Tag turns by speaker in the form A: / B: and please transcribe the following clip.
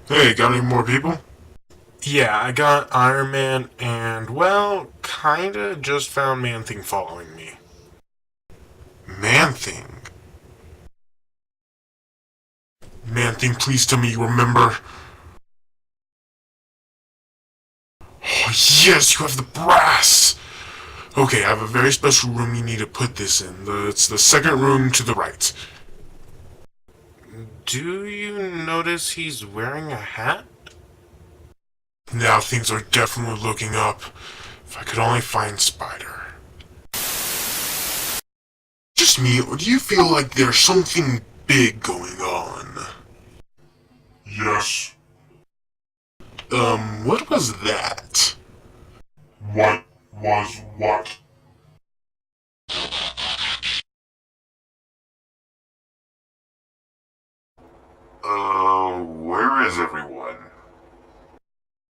A: Hey, got any more people?
B: Yeah, I got Iron Man and, well, kinda just found Man Thing following me.
A: Man Thing. Man Thing, please tell me you remember. Oh, yes, you have the brass! Okay, I have a very special room you need to put this in. It's the second room to the right.
B: Do you notice he's wearing a hat?
A: Now things are definitely looking up. If I could only find Spider. Just me, or do you feel like there's something big going on? Yes. What was that? What was what? Where is everyone?